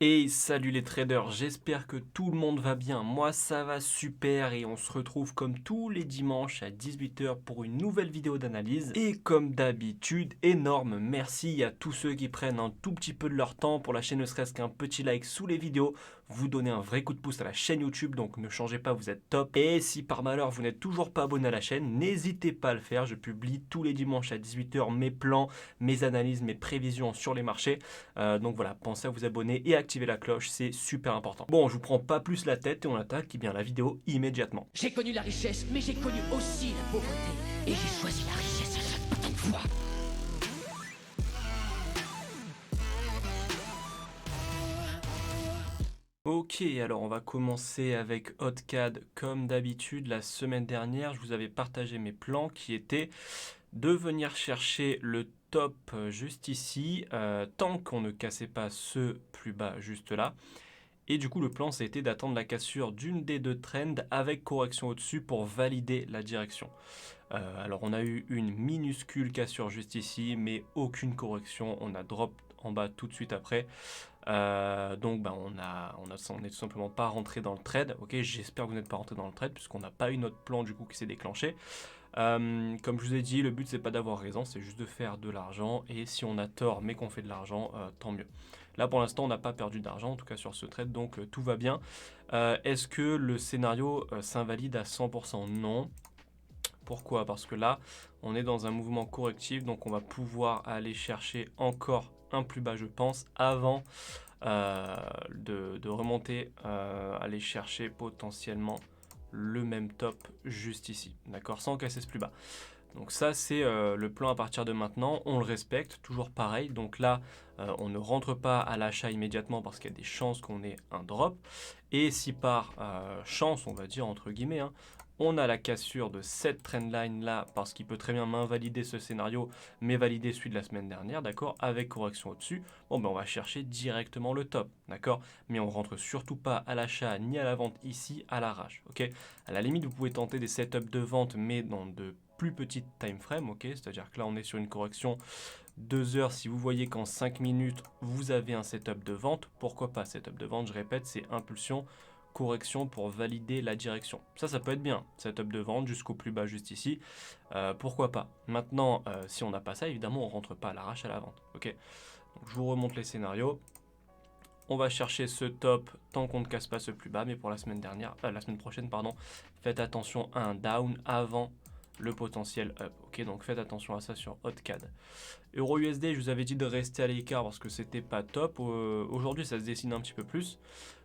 Et salut les traders, j'espère que tout le monde va bien. Moi ça va super et on se retrouve comme tous les dimanches à 18 h pour une nouvelle vidéo d'analyse. Et comme d'habitude, énorme merci à tous ceux qui prennent un tout petit peu de leur temps pour lâcher ne serait-ce qu'un petit like sous les vidéos. Vous donnez un vrai coup de pouce à la chaîne YouTube, donc ne changez pas, vous êtes top. Et si par malheur vous n'êtes toujours pas abonné à la chaîne, n'hésitez pas à le faire. Je publie tous les dimanches à 18 h mes plans, mes analyses, mes prévisions sur les marchés. Donc voilà, pensez à vous abonner et activer la cloche, c'est super important. Bon, je vous prends pas plus la tête et on attaque la vidéo immédiatement. J'ai connu la richesse, mais j'ai connu aussi la pauvreté. Et j'ai choisi la richesse à chaque putain de fois. Ok, alors on va commencer avec HotCAD comme d'habitude. La semaine dernière, je vous avais partagé mes plans qui étaient de venir chercher le top juste ici, tant qu'on ne cassait pas ce plus bas juste là. Et du coup, le plan, ça a été d'attendre la cassure d'une des deux trends avec correction au-dessus pour valider la direction. Alors, on a eu une minuscule cassure juste ici, mais aucune correction. On a drop en bas tout de suite après. Donc, on n'est tout simplement pas rentré dans le trade. Ok, j'espère que vous n'êtes pas rentré dans le trade puisqu'on n'a pas eu notre plan du coup qui s'est déclenché. Comme je vous ai dit, le but c'est pas d'avoir raison, c'est juste de faire de l'argent. Et si on a tort mais qu'on fait de l'argent, tant mieux. Là pour l'instant on n'a pas perdu d'argent, en tout cas sur ce trade, donc tout va bien. Est-ce que le scénario s'invalide à 100%? Non. Pourquoi? Parce que là on est dans un mouvement correctif, donc on va pouvoir aller chercher encore un plus bas je pense, avant de remonter, aller chercher potentiellement le même top juste ici, d'accord, sans casser ce plus bas. Donc ça c'est le plan à partir de maintenant, on le respecte, toujours pareil. Donc là on ne rentre pas à l'achat immédiatement parce qu'il y a des chances qu'on ait un drop. Et si par chance, on va dire entre guillemets, hein, on a la cassure de cette trendline là, parce qu'il peut très bien m'invalider ce scénario, mais valider celui de la semaine dernière, d'accord, avec correction au-dessus, bon ben on va chercher directement le top, d'accord, mais on rentre surtout pas à l'achat ni à la vente ici à l'arrache, ok. À la limite vous pouvez tenter des setups de vente mais dans de plus petite time frame, ok, c'est-à-dire que là on est sur une correction 2 heures. Si vous voyez qu'en 5 minutes vous avez un setup de vente, pourquoi pas? Setup de vente, je répète, c'est impulsion, correction pour valider la direction. Ça peut être bien, setup de vente jusqu'au plus bas juste ici, pourquoi pas. Maintenant si on n'a pas ça, évidemment on rentre pas à l'arrache à la vente, ok. Donc je vous remonte les scénarios. On va chercher ce top tant qu'on ne casse pas ce plus bas, mais pour la semaine prochaine, pardon, faites attention à un down avant le potentiel up. Ok, donc faites attention à ça sur HotCAD. Euro USD, je vous avais dit de rester à l'écart parce que c'était pas top. Aujourd'hui, ça se dessine un petit peu plus.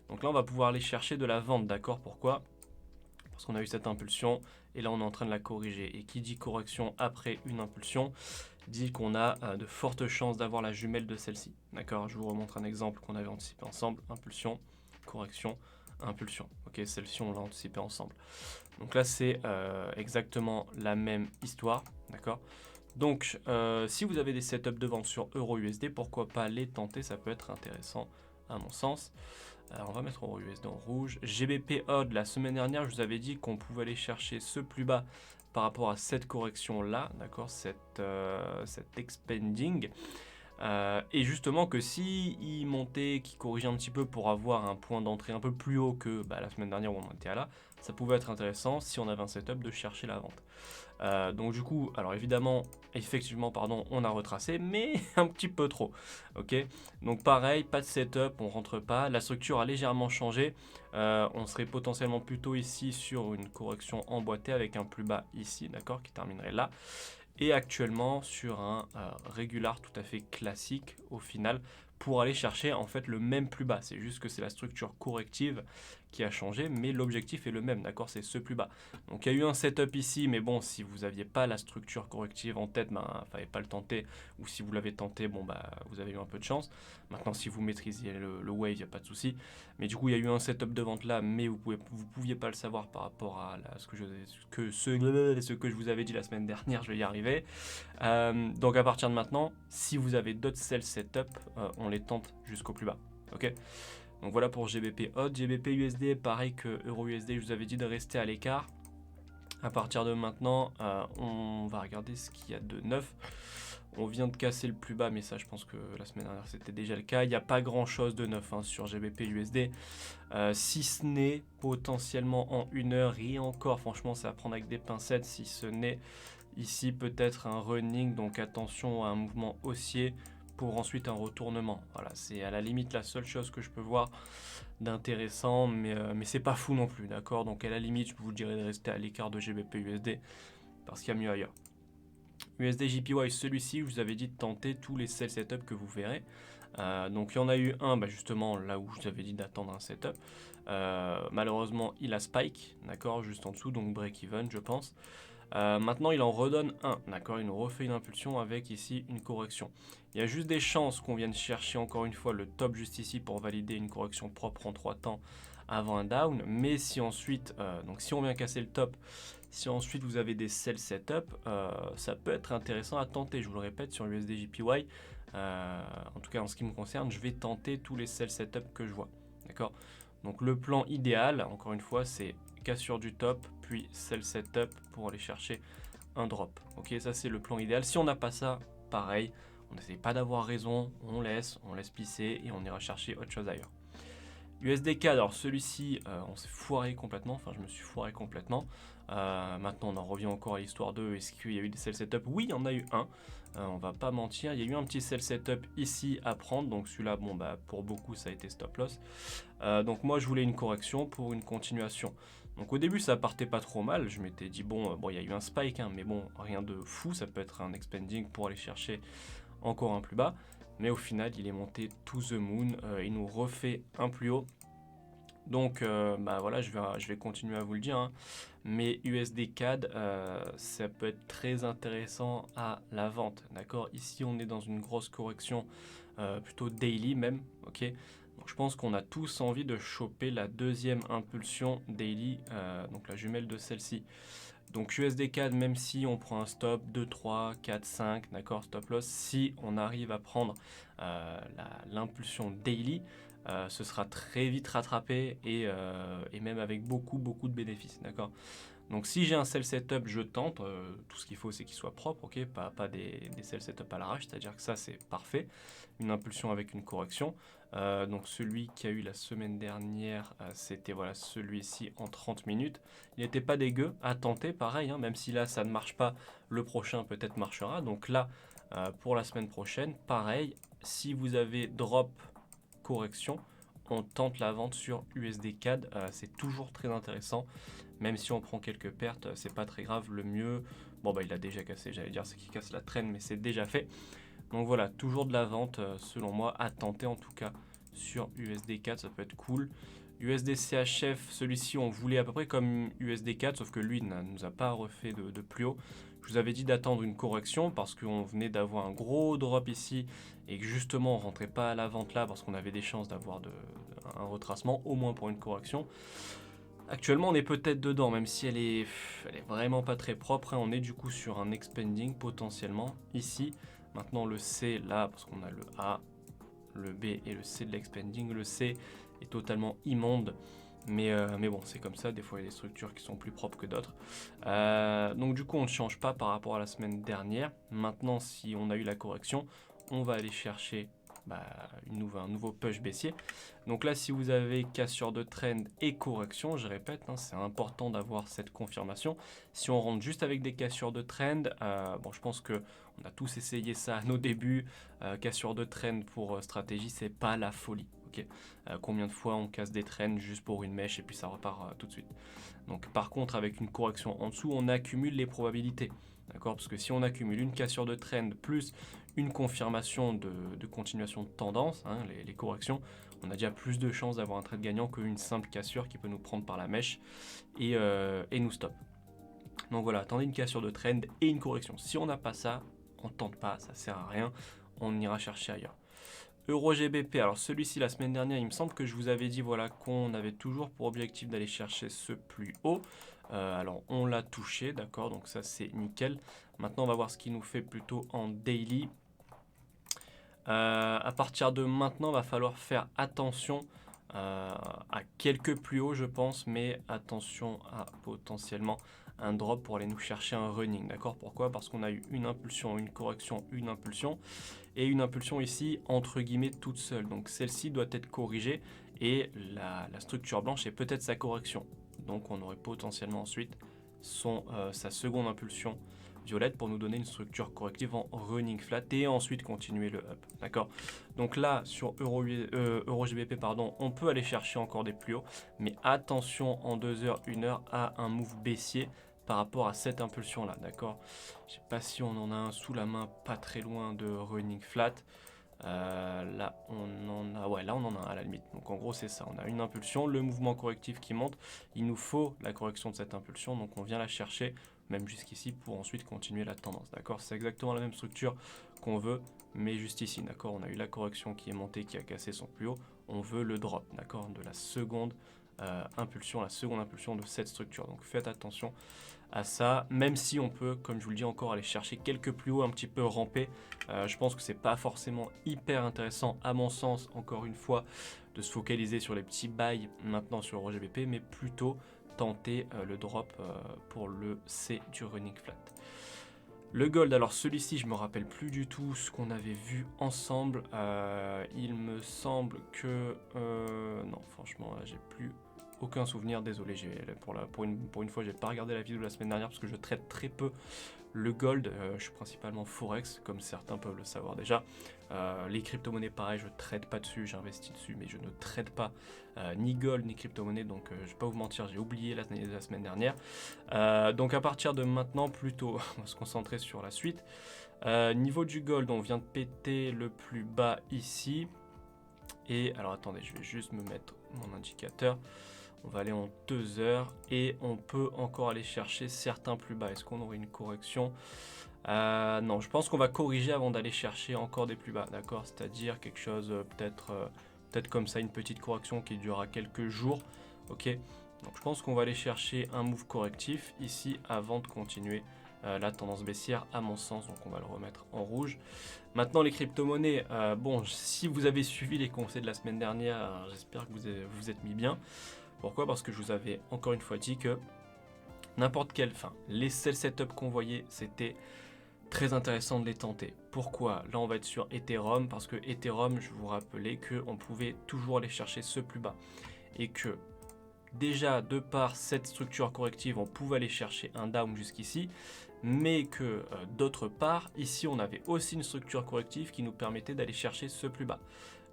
Donc là, on va pouvoir aller chercher de la vente, d'accord? Pourquoi? Parce qu'on a eu cette impulsion et là, on est en train de la corriger. Et qui dit correction après une impulsion dit qu'on a de fortes chances d'avoir la jumelle de celle-ci. D'accord? Je vous remontre un exemple qu'on avait anticipé ensemble. Impulsion, correction, impulsion. Ok, celle-ci, on l'a anticipé ensemble. Donc là, c'est exactement la même histoire. D'accord? Donc, si vous avez des setups de vente sur Euro USD, pourquoi pas les tenter? Ça peut être intéressant à mon sens. On va mettre Euro USD en rouge. GBP Odd, la semaine dernière, je vous avais dit qu'on pouvait aller chercher ce plus bas par rapport à cette correction là, d'accord, cette expanding. Et justement que si il montait, qu'il corrigeait un petit peu pour avoir un point d'entrée un peu plus haut que la semaine dernière où on était à là, ça pouvait être intéressant si on avait un setup de chercher la vente. Donc du coup, alors évidemment, effectivement, pardon, on a retracé, mais un petit peu trop, ok. Donc pareil, pas de setup, on rentre pas, la structure a légèrement changé, on serait potentiellement plutôt ici sur une correction emboîtée avec un plus bas ici, d'accord, qui terminerait là, et actuellement sur un régular tout à fait classique au final, pour aller chercher en fait le même plus bas. C'est juste que c'est la structure corrective qui a changé, mais l'objectif est le même, d'accord, c'est ce plus bas. Donc il y a eu un setup ici, mais bon, si vous n'aviez pas la structure corrective en tête, fallait pas le tenter, ou si vous l'avez tenté, bon vous avez eu un peu de chance. Maintenant si vous maîtrisiez le wave, il n'y a pas de souci. Mais du coup il y a eu un setup de vente là, mais vous pouviez pas le savoir par rapport à ce que je vous avais dit la semaine dernière, je vais y arriver. Donc à partir de maintenant, si vous avez d'autres sell setup, on les tente jusqu'au plus bas. Ok. Donc voilà pour GBP Odd. GBP USD, pareil que Euro USD, je vous avais dit de rester à l'écart. À partir de maintenant, on va regarder ce qu'il y a de neuf. On vient de casser le plus bas, mais ça je pense que la semaine dernière c'était déjà le cas. Il n'y a pas grand chose de neuf hein, sur GBP USD, si ce n'est potentiellement en 1 heure, et encore franchement c'est à prendre avec des pincettes, si ce n'est ici peut-être un running, donc attention à un mouvement haussier pour ensuite un retournement. Voilà, c'est à la limite la seule chose que je peux voir d'intéressant, mais c'est pas fou non plus, d'accord. Donc à la limite je vous dirais de rester à l'écart de GBP USD parce qu'il y a mieux ailleurs. USD JPY, celui-ci, je vous avais dit de tenter tous les sell setup que vous verrez. Donc il y en a eu un, justement là où je vous avais dit d'attendre un setup. Malheureusement, il a spike, d'accord, juste en dessous, donc break even, je pense. Maintenant, il en redonne un, d'accord, il nous refait une impulsion avec ici une correction. Il y a juste des chances qu'on vienne chercher encore une fois le top juste ici pour valider une correction propre en 3 temps avant un down. Mais si ensuite, donc si on vient casser le top, si ensuite vous avez des sell setup, ça peut être intéressant à tenter. Je vous le répète, sur USD JPY, en tout cas en ce qui me concerne, je vais tenter tous les sell setup que je vois, d'accord. Donc le plan idéal, encore une fois, c'est cassure du top, puis sell setup pour aller chercher un drop. Ok, ça c'est le plan idéal. Si on n'a pas ça, pareil, on n'essaye pas d'avoir raison, on laisse pisser et on ira chercher autre chose ailleurs. USD-CAD, alors celui-ci, on s'est foiré complètement, enfin je me suis foiré complètement. Maintenant on en revient encore à l'histoire de est-ce qu'il y a eu des sell setup? Oui, il y en a eu un, on va pas mentir, il y a eu un petit sell setup ici à prendre, donc celui-là, bon pour beaucoup ça a été stop loss. Donc moi je voulais une correction pour une continuation. Donc au début ça partait pas trop mal, je m'étais dit bon il y a eu un spike, hein, mais bon rien de fou, ça peut être un expanding pour aller chercher encore un plus bas. Mais au final, il est monté to the moon, il nous refait un plus haut. Donc voilà, je vais continuer à vous le dire, hein. Mais USD CAD, ça peut être très intéressant à la vente, d'accord. Ici, on est dans une grosse correction, plutôt daily même, ok. Donc je pense qu'on a tous envie de choper la deuxième impulsion daily, donc la jumelle de celle-ci. Donc USD CAD, même si on prend un stop 2, 3, 4, 5, d'accord, stop loss, si on arrive à prendre l'impulsion daily, ce sera très vite rattrapé et même avec beaucoup de bénéfices, d'accord. Donc si j'ai un sell setup, je tente, tout ce qu'il faut c'est qu'il soit propre, ok, pas des sell setup à l'arrache, c'est-à-dire que ça c'est parfait, une impulsion avec une correction. Donc celui qui a eu la semaine dernière, c'était voilà celui-ci en 30 minutes. Il n'était pas dégueu à tenter, pareil, hein, même si là ça ne marche pas, le prochain peut-être marchera. Donc là, pour la semaine prochaine, pareil, si vous avez drop correction, on tente la vente sur USD CAD, c'est toujours très intéressant. Même si on prend quelques pertes, c'est pas très grave. Le mieux, il a déjà cassé, j'allais dire, c'est qu'il casse la traîne, mais c'est déjà fait. Donc voilà, toujours de la vente, selon moi, à tenter en tout cas sur USD4, ça peut être cool. USD CHF, celui-ci, on voulait à peu près comme USD4, sauf que lui ne nous a pas refait de plus haut. Je vous avais dit d'attendre une correction parce qu'on venait d'avoir un gros drop ici et que justement on rentrait pas à la vente là parce qu'on avait des chances d'avoir un retracement, au moins pour une correction. Actuellement, on est peut-être dedans, même si elle est vraiment pas très propre, hein. On est du coup sur un expanding potentiellement ici. Maintenant, le C là, parce qu'on a le A, le B et le C de l'expanding. Le C est totalement immonde, mais bon, c'est comme ça. Des fois, il y a des structures qui sont plus propres que d'autres. Donc, du coup, on ne change pas par rapport à la semaine dernière. Maintenant, si on a eu la correction, on va aller chercher un nouveau push baissier. Donc là, si vous avez cassure de trend et correction, je répète, hein, c'est important d'avoir cette confirmation. Si on rentre juste avec des cassures de trend, je pense que on a tous essayé ça à nos débuts. Cassure de trend pour stratégie, c'est pas la folie. Okay, combien de fois on casse des trends juste pour une mèche et puis ça repart tout de suite. Donc par contre, avec une correction en dessous, on accumule les probabilités. D'accord, parce que si on accumule une cassure de trend plus une confirmation de continuation de tendance, hein, les corrections, on a déjà plus de chances d'avoir un trade gagnant qu'une simple cassure qui peut nous prendre par la mèche et nous stop. Donc voilà, attendez une cassure de trend et une correction. Si on n'a pas ça, on ne tente pas, ça sert à rien, on ira chercher ailleurs. Euro GBP, alors celui-ci la semaine dernière, il me semble que je vous avais dit voilà, qu'on avait toujours pour objectif d'aller chercher ce plus haut. Alors on l'a touché, d'accord, donc ça c'est nickel. Maintenant on va voir ce qu'il nous fait plutôt en daily. À partir de maintenant, il va falloir faire attention à quelques plus hauts, je pense, mais attention à potentiellement un drop pour aller nous chercher un running, d'accord? Pourquoi? Parce qu'on a eu une impulsion, une correction, une impulsion, et une impulsion ici, entre guillemets, toute seule. Donc celle-ci doit être corrigée, et la structure blanche est peut-être sa correction. Donc on aurait potentiellement ensuite sa seconde impulsion violette pour nous donner une structure corrective en running flat et ensuite continuer le up, d'accord? Donc là, sur EuroGBP, on peut aller chercher encore des plus hauts, mais attention en 2 heures, 1 heure à un move baissier par rapport à cette impulsion là, d'accord? Je sais pas si on en a un sous la main, pas très loin de running flat. Là on en a, ouais, là on en a un à la limite. Donc en gros c'est ça, on a une impulsion, le mouvement correctif qui monte, il nous faut la correction de cette impulsion, donc on vient la chercher même jusqu'ici pour ensuite continuer la tendance, d'accord? C'est exactement la même structure qu'on veut, mais juste ici, d'accord? On a eu la correction qui est montée, qui a cassé son plus haut, on veut le drop, d'accord? De la seconde impulsion, la seconde impulsion de cette structure, donc faites attention à ça, même si on peut, comme je vous le dis encore, aller chercher quelques plus hauts, un petit peu ramper. Je pense que c'est pas forcément hyper intéressant, à mon sens, encore une fois, de se focaliser sur les petits buys maintenant sur EuroGBP, mais plutôt tenter le drop pour le C du running flat. Le gold, alors celui-ci, je me rappelle plus du tout ce qu'on avait vu ensemble. Il me semble que... non, franchement, là, j'ai plus aucun souvenir. Désolé, pour une fois, j'ai pas regardé la vidéo de la semaine dernière parce que je traite très peu le gold. Je suis principalement forex, comme certains peuvent le savoir déjà. Les crypto-monnaies, pareil, je ne trade pas dessus, j'investis dessus, mais je ne trade pas ni gold ni crypto-monnaie, donc je ne vais pas vous mentir, j'ai oublié la semaine dernière. Donc à partir de maintenant, plutôt, on va se concentrer sur la suite. Niveau du gold, on vient de péter le plus bas ici. Et alors attendez, je vais juste me mettre mon indicateur. On va aller en 2 heures et on peut encore aller chercher certains plus bas. Est-ce qu'on aurait une correction? Non, je pense qu'on va corriger avant d'aller chercher encore des plus bas, d'accord? C'est-à-dire quelque chose peut-être comme ça, une petite correction qui durera quelques jours, ok? Donc je pense qu'on va aller chercher un move correctif ici avant de continuer la tendance baissière à mon sens, donc on va le remettre en rouge. Maintenant les crypto-monnaies, bon, si vous avez suivi les conseils de la semaine dernière, j'espère que vous vous êtes mis bien. Pourquoi? Parce que je vous avais encore une fois dit que n'importe quel, les sell setup qu'on voyait, c'était très intéressant de les tenter. Pourquoi? Là on va être sur Ethereum, parce que Ethereum, je vous rappelais qu'on pouvait toujours aller chercher ce plus bas. Et que déjà, de par cette structure corrective, on pouvait aller chercher un down jusqu'ici, mais que d'autre part, ici on avait aussi une structure corrective qui nous permettait d'aller chercher ce plus bas.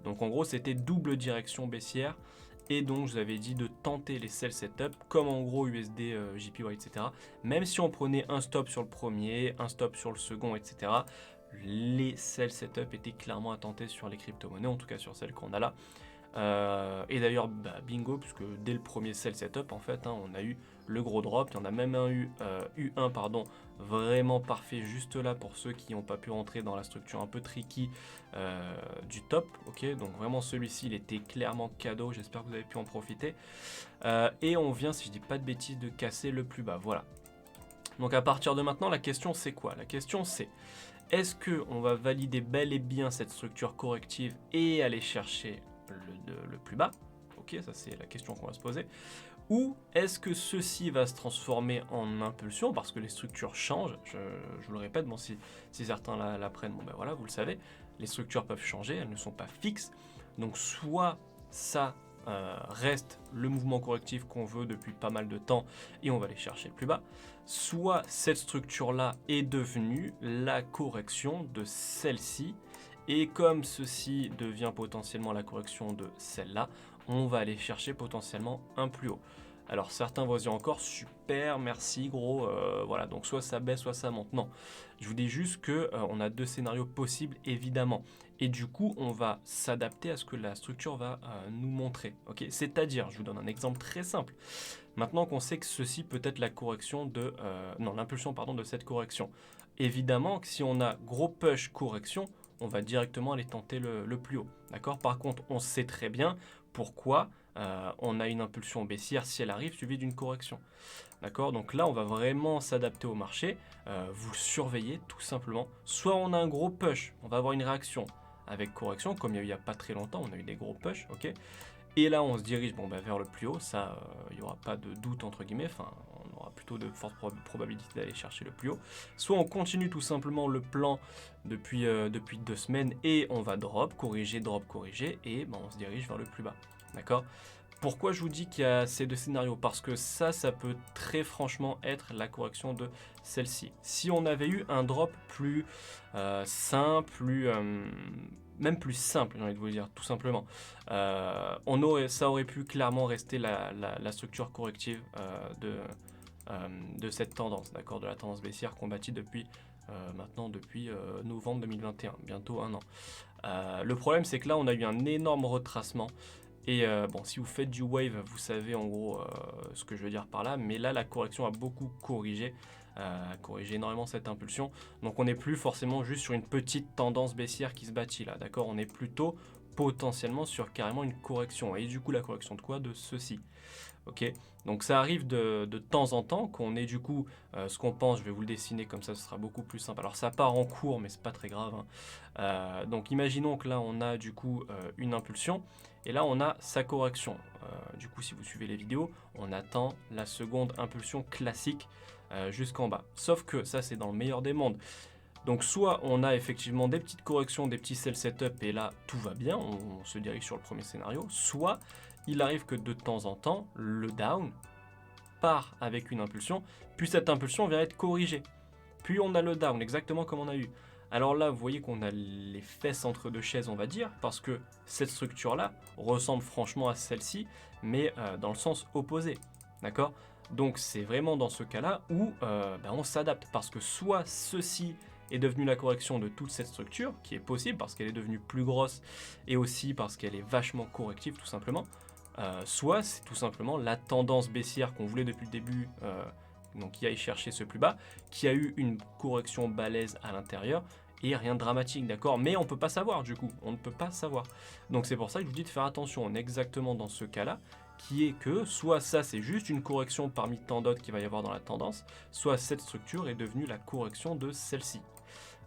Donc en gros, c'était double direction baissière. Et donc, je vous avais dit de tenter les sell setup, comme en gros USD, JPY, etc. Même si on prenait un stop sur le premier, un stop sur le second, etc., les sell setup étaient clairement à tenter sur les crypto-monnaies, en tout cas sur celles qu'on a là. Et d'ailleurs, bingo, puisque dès le premier sell setup, en fait, on a eu le gros drop. Il y en a même eu un vraiment parfait juste là pour ceux qui n'ont pas pu rentrer dans la structure un peu tricky du top. Ok, donc vraiment celui-ci, il était clairement cadeau. J'espère que vous avez pu en profiter. Et on vient, si je dis pas de bêtises, de casser le plus bas. Voilà. Donc à partir de maintenant, la question c'est quoi? La question c'est: est-ce qu'on va valider bel et bien cette structure corrective et aller chercher le plus bas? Ok, ça c'est la question qu'on va se poser. Ou est-ce que ceci va se transformer en impulsion parce que les structures changent? Je vous le répète, bon, si certains la prennent, bon ben voilà, vous le savez, les structures peuvent changer, elles ne sont pas fixes. Donc soit ça reste le mouvement correctif qu'on veut depuis pas mal de temps et on va aller chercher plus bas, soit cette structure-là est devenue la correction de celle-ci, et comme ceci devient potentiellement la correction de celle-là, on va aller chercher potentiellement un plus haut. Alors certains vont dire encore super, merci gros, voilà, donc soit ça baisse, soit ça monte. Non, je vous dis juste que on a deux scénarios possibles évidemment, et du coup on va s'adapter à ce que la structure va nous montrer. Ok, c'est-à-dire, je vous donne un exemple très simple. Maintenant qu'on sait que ceci peut être la correction de, l'impulsion pardon de cette correction. Évidemment que si on a gros push correction, on va directement aller tenter le plus haut. D'accord? Par contre, on sait très bien pourquoi on a une impulsion baissière si elle arrive suivie d'une correction. D'accord? Donc là, on va vraiment s'adapter au marché. Vous le surveillez tout simplement. Soit on a un gros push, on va avoir une réaction avec correction, comme il y a eu il n'y a pas très longtemps, on a eu des gros push, ok? Et là, on se dirige vers le plus haut, ça, il n'y aura pas de doute entre guillemets. Enfin, on aura plutôt de fortes probabilités d'aller chercher le plus haut. Soit on continue tout simplement le plan depuis 2 semaines et on va drop, corriger, et on se dirige vers le plus bas. D'accord ? Pourquoi je vous dis qu'il y a ces 2 scénarios? Parce que ça peut très franchement être la correction de celle-ci. Si on avait eu un drop plus simple, même plus simple, j'ai envie de vous dire, tout simplement, ça aurait pu clairement rester la structure corrective de cette tendance, d'accord, de la tendance baissière qu'on bâtit depuis novembre 2021, bientôt 1 an. Le problème, c'est que là, on a eu un énorme retracement. Et si vous faites du wave, vous savez en gros ce que je veux dire par là, mais là la correction a beaucoup corrigé énormément cette impulsion. Donc on n'est plus forcément juste sur une petite tendance baissière qui se bâtit là, d'accord? On est plutôt potentiellement sur carrément une correction. Et du coup la correction de quoi? De ceci. Ok, donc ça arrive de temps en temps qu'on ait du coup ce qu'on pense, je vais vous le dessiner comme ça, ce sera beaucoup plus simple. Alors ça part en cours, mais c'est pas très grave, hein. Donc imaginons que là on a du coup une impulsion, et là on a sa correction. Du coup si vous suivez les vidéos, on attend la seconde impulsion classique jusqu'en bas. Sauf que ça c'est dans le meilleur des mondes. Donc soit on a effectivement des petites corrections, des petits sell setup et là tout va bien, on se dirige sur le premier scénario, soit il arrive que de temps en temps, le down part avec une impulsion, puis cette impulsion vient être corrigée. Puis on a le down, exactement comme on a eu. Alors là, vous voyez qu'on a les fesses entre 2 chaises, on va dire, parce que cette structure-là ressemble franchement à celle-ci, mais dans le sens opposé. D'accord ? Donc c'est vraiment dans ce cas-là où on s'adapte, parce que soit ceci est devenu la correction de toute cette structure, qui est possible parce qu'elle est devenue plus grosse, et aussi parce qu'elle est vachement corrective tout simplement, soit c'est tout simplement la tendance baissière qu'on voulait depuis le début, donc qui aille chercher ce plus bas, qui a eu une correction balèze à l'intérieur, et rien de dramatique, d'accord? Mais on peut pas savoir du coup, on ne peut pas savoir. Donc c'est pour ça que je vous dis de faire attention, on est exactement dans ce cas-là, qui est que soit ça c'est juste une correction parmi tant d'autres qu'il va y avoir dans la tendance, soit cette structure est devenue la correction de celle-ci.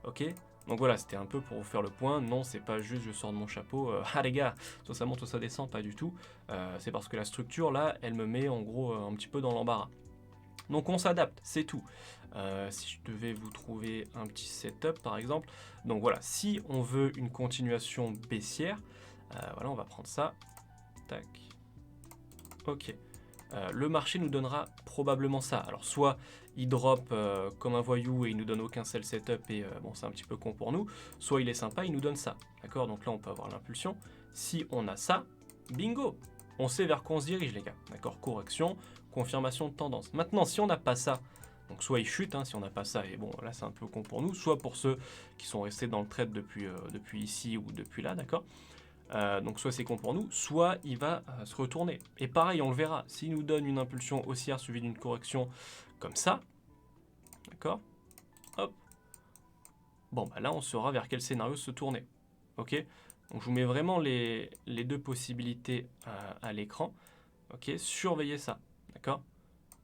Ok? Donc voilà, c'était un peu pour vous faire le point. Non, c'est pas juste je sors de mon chapeau, ah les gars, soit ça monte, soit ça descend, pas du tout. C'est parce que la structure là, elle me met en gros un petit peu dans l'embarras. Donc on s'adapte, c'est tout. Si je devais vous trouver un petit setup par exemple, donc voilà, si on veut une continuation baissière, voilà, on va prendre ça, tac, ok. Le marché nous donnera probablement ça. Alors soit il drop comme un voyou et il nous donne aucun sell setup et c'est un petit peu con pour nous, soit il est sympa, il nous donne ça. D'accord? Donc là on peut avoir l'impulsion. Si on a ça, bingo! On sait vers quoi on se dirige les gars. D'accord? Correction, confirmation de tendance. Maintenant si on n'a pas ça, donc soit il chute si on n'a pas ça, et bon là c'est un peu con pour nous, soit pour ceux qui sont restés dans le trade depuis ici ou depuis là, d'accord? Donc soit c'est con pour nous, soit il va se retourner. Et pareil, on le verra, s'il nous donne une impulsion haussière suivie d'une correction comme ça, d'accord, hop, bon bah là on saura vers quel scénario se tourner, ok. Donc je vous mets vraiment les 2 possibilités à l'écran, ok, surveillez ça, d'accord.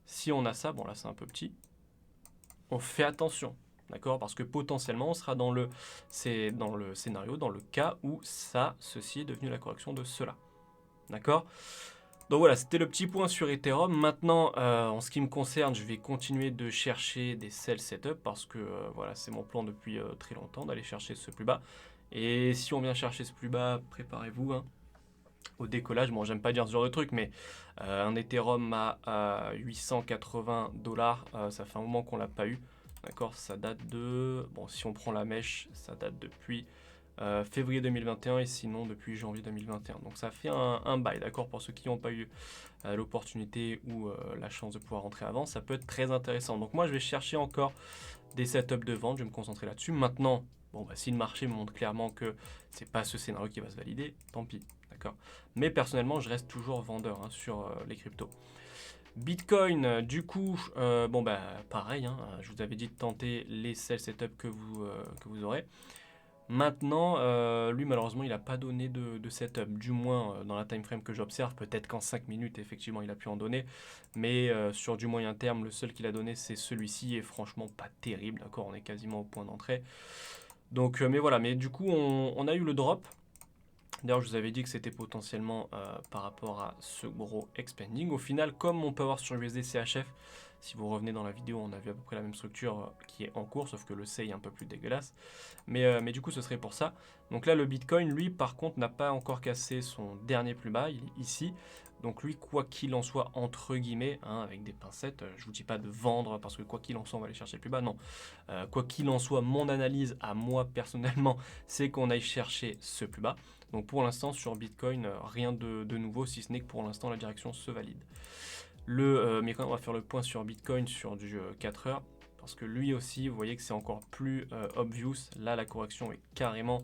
Si on a ça, bon là c'est un peu petit, on fait attention. D'accord? Parce que potentiellement, on sera dans le scénario, dans le cas où ceci est devenu la correction de cela. D'accord? Donc voilà, c'était le petit point sur Ethereum. Maintenant, en ce qui me concerne, je vais continuer de chercher des sell setup parce que voilà, c'est mon plan depuis très longtemps d'aller chercher ce plus bas. Et si on vient chercher ce plus bas, préparez-vous au décollage. Bon, j'aime pas dire ce genre de truc, mais un Ethereum à 880 $, ça fait un moment qu'on l'a pas eu. D'accord, ça date de... Bon, si on prend la mèche, ça date depuis février 2021 et sinon depuis janvier 2021. Donc ça fait un bail, d'accord, pour ceux qui n'ont pas eu l'opportunité ou la chance de pouvoir rentrer avant, ça peut être très intéressant. Donc moi, je vais chercher encore des setups de vente, je vais me concentrer là-dessus. Maintenant, si le marché me montre clairement que c'est pas ce scénario qui va se valider, tant pis, d'accord. Mais personnellement, je reste toujours vendeur sur les cryptos. Bitcoin, du coup, pareil, je vous avais dit de tenter les sell setup que vous aurez. Maintenant, lui, malheureusement, il n'a pas donné de setup, du moins dans la time frame que j'observe. Peut-être qu'en 5 minutes, effectivement, il a pu en donner. Mais sur du moyen terme, le seul qu'il a donné, c'est celui-ci, et franchement, pas terrible, d'accord, on est quasiment au point d'entrée. Donc, mais voilà, mais du coup, on a eu le drop. D'ailleurs, je vous avais dit que c'était potentiellement par rapport à ce gros expanding. Au final, comme on peut avoir sur USD CHF, si vous revenez dans la vidéo, on a vu à peu près la même structure qui est en cours, sauf que le C est un peu plus dégueulasse. Mais du coup, ce serait pour ça. Donc là, le Bitcoin, lui, par contre, n'a pas encore cassé son dernier plus bas, il est ici. Donc lui, quoi qu'il en soit, entre guillemets, hein, avec des pincettes, je vous dis pas de vendre, parce que quoi qu'il en soit, on va aller chercher le plus bas, non. Quoi qu'il en soit, mon analyse à moi, personnellement, c'est qu'on aille chercher ce plus bas. Donc pour l'instant, sur Bitcoin, rien de nouveau, si ce n'est que pour l'instant, la direction se valide. Mais quand même, on va faire le point sur Bitcoin sur du 4 heures, parce que lui aussi, vous voyez que c'est encore plus obvious. Là, la correction est carrément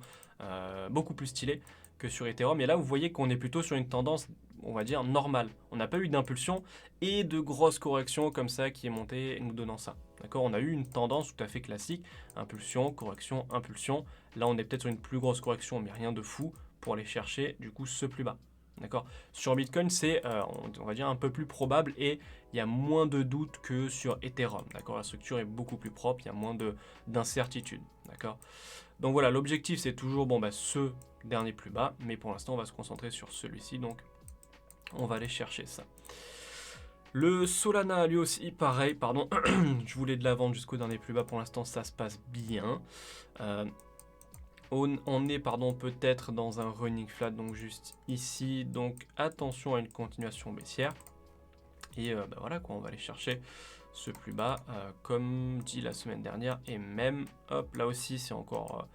beaucoup plus stylée que sur Ethereum. Et là, vous voyez qu'on est plutôt sur une tendance, on va dire, normale. On n'a pas eu d'impulsion et de grosses corrections comme ça qui est montée nous donnant ça. D'accord, on a eu une tendance tout à fait classique, impulsion, correction, impulsion. Là, on est peut-être sur une plus grosse correction, mais rien de fou pour aller chercher du coup ce plus bas. D'accord. Sur Bitcoin, c'est, on va dire, un peu plus probable et il y a moins de doutes que sur Ethereum. D'accord. La structure est beaucoup plus propre, il y a moins d'incertitude. D'accord. Donc voilà, l'objectif, c'est toujours ce dernier plus bas, mais pour l'instant, on va se concentrer sur celui-ci. Donc, on va aller chercher ça. Le Solana, lui aussi, pareil, pardon, je voulais de la vente jusqu'au dernier plus bas. Pour l'instant, ça se passe bien. On est peut-être dans un running flat, donc juste ici. Donc attention à une continuation baissière. Et voilà quoi, on va aller chercher ce plus bas, comme dit la semaine dernière. Et même, hop, là aussi c'est encore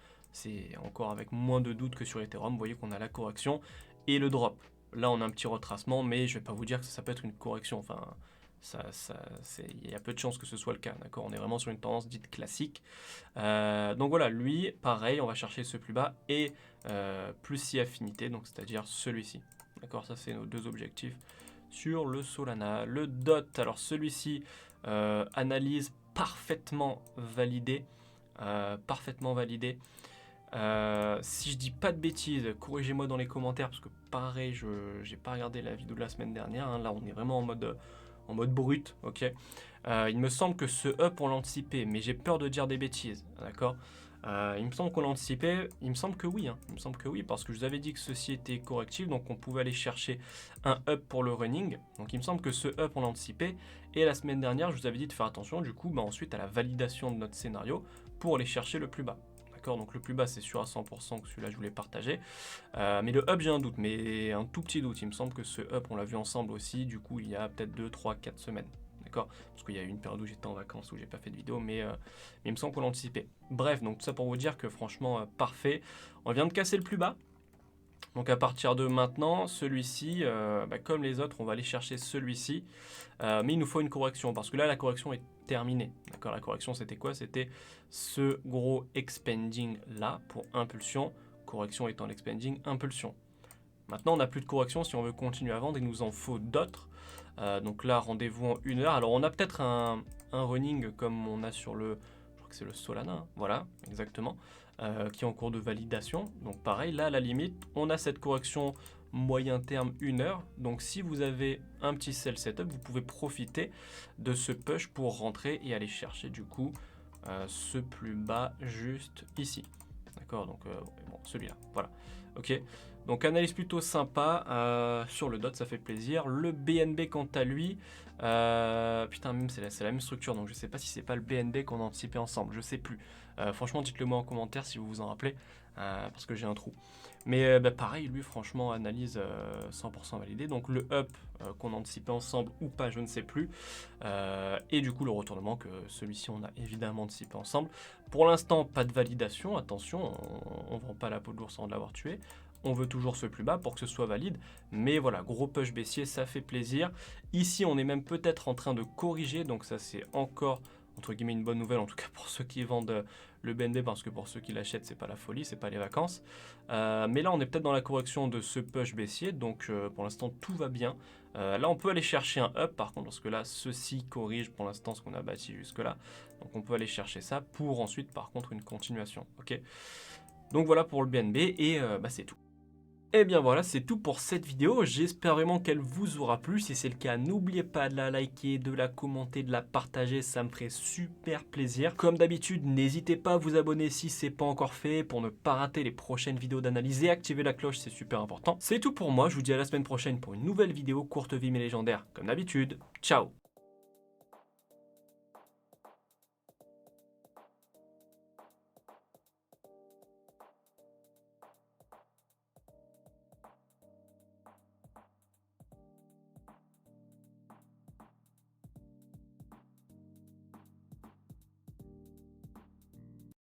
avec moins de doutes que sur Ethereum. Vous voyez qu'on a la correction et le drop. Là on a un petit retracement, mais je vais pas vous dire que ça peut être une correction. Enfin, il y a peu de chances que ce soit le cas, d'accord. On est vraiment sur une tendance dite classique. Donc voilà, lui, pareil, on va chercher ce plus bas et plus si affinité, donc c'est-à-dire celui-ci. D'accord, ça c'est nos deux objectifs sur le Solana. Le DOT, alors celui-ci, analyse parfaitement validée. Si je dis pas de bêtises, corrigez-moi dans les commentaires parce que pareil, je n'ai pas regardé la vidéo de la semaine dernière. Hein. Là, on est vraiment en mode brut, ok. Il me semble que ce up on l'anticipait, mais j'ai peur de dire des bêtises, d'accord. Il me semble qu'on l'anticipait, il me semble que oui, hein. Il me semble que oui, parce que je vous avais dit que ceci était correctif, donc on pouvait aller chercher un up pour le running. Donc il me semble que ce up on l'anticipait, et la semaine dernière je vous avais dit de faire attention du coup ensuite à la validation de notre scénario pour aller chercher le plus bas. Donc le plus bas c'est sûr à 100% que celui-là je voulais partager, mais le up j'ai un doute, mais un tout petit doute. Il me semble que ce up on l'a vu ensemble aussi, du coup il y a peut-être 2, 3, 4 semaines, d'accord, parce qu'il y a eu une période où j'étais en vacances où j'ai pas fait de vidéo, mais il me semble qu'on l'anticipait. Bref, donc tout ça pour vous dire que franchement parfait, on vient de casser le plus bas. Donc à partir de maintenant, celui-ci, comme les autres, on va aller chercher celui-ci. Mais il nous faut une correction, parce que là, la correction est terminée. D'accord, la correction, c'était quoi? C'était ce gros expanding là, pour impulsion. Correction étant l'expanding, impulsion. Maintenant, on n'a plus de correction si on veut continuer à vendre. Il nous en faut d'autres. Donc là, rendez-vous en 1 heure. Alors, on a peut-être un running comme on a sur le... Je crois que c'est le Solana. Hein. Voilà, exactement. Qui est en cours de validation. Donc pareil, là, à la limite, on a cette correction moyen terme 1 heure. Donc si vous avez un petit sell setup, vous pouvez profiter de ce push pour rentrer et aller chercher du coup ce plus bas juste ici. D'accord, donc celui-là, voilà. Ok, donc analyse plutôt sympa sur le DOT, ça fait plaisir. Le BNB quant à lui, putain, même c'est la même structure, donc je sais pas si c'est pas le BNB qu'on a anticipé ensemble, je sais plus. Franchement, dites-le moi en commentaire si vous vous en rappelez, parce que j'ai un trou. Mais pareil, lui, franchement, analyse 100% validée. Donc le up qu'on a anticipé ensemble ou pas, je ne sais plus. Et du coup, le retournement que celui-ci, on a évidemment anticipé ensemble. Pour l'instant, pas de validation. Attention, on ne vend pas la peau de l'ours sans l'avoir tué. On veut toujours ce plus bas pour que ce soit valide. Mais voilà, gros push baissier, ça fait plaisir. Ici, on est même peut-être en train de corriger. Donc ça, c'est encore, entre guillemets, une bonne nouvelle. En tout cas, pour ceux qui vendent le BNB, parce que pour ceux qui l'achètent, c'est pas la folie, c'est pas les vacances. Mais là, on est peut-être dans la correction de ce push baissier. Donc pour l'instant, tout va bien. Là, on peut aller chercher un up, par contre, parce que là, ceci corrige pour l'instant ce qu'on a bâti jusque-là. Donc on peut aller chercher ça pour ensuite, par contre, une continuation. Ok. Donc voilà pour le BNB et c'est tout. Et bien voilà, c'est tout pour cette vidéo. J'espère vraiment qu'elle vous aura plu. Si c'est le cas, n'oubliez pas de la liker, de la commenter, de la partager. Ça me ferait super plaisir. Comme d'habitude, n'hésitez pas à vous abonner si c'est pas encore fait pour ne pas rater les prochaines vidéos d'analyse et activer la cloche, c'est super important. C'est tout pour moi. Je vous dis à la semaine prochaine pour une nouvelle vidéo courte vie mais légendaire. Comme d'habitude, ciao!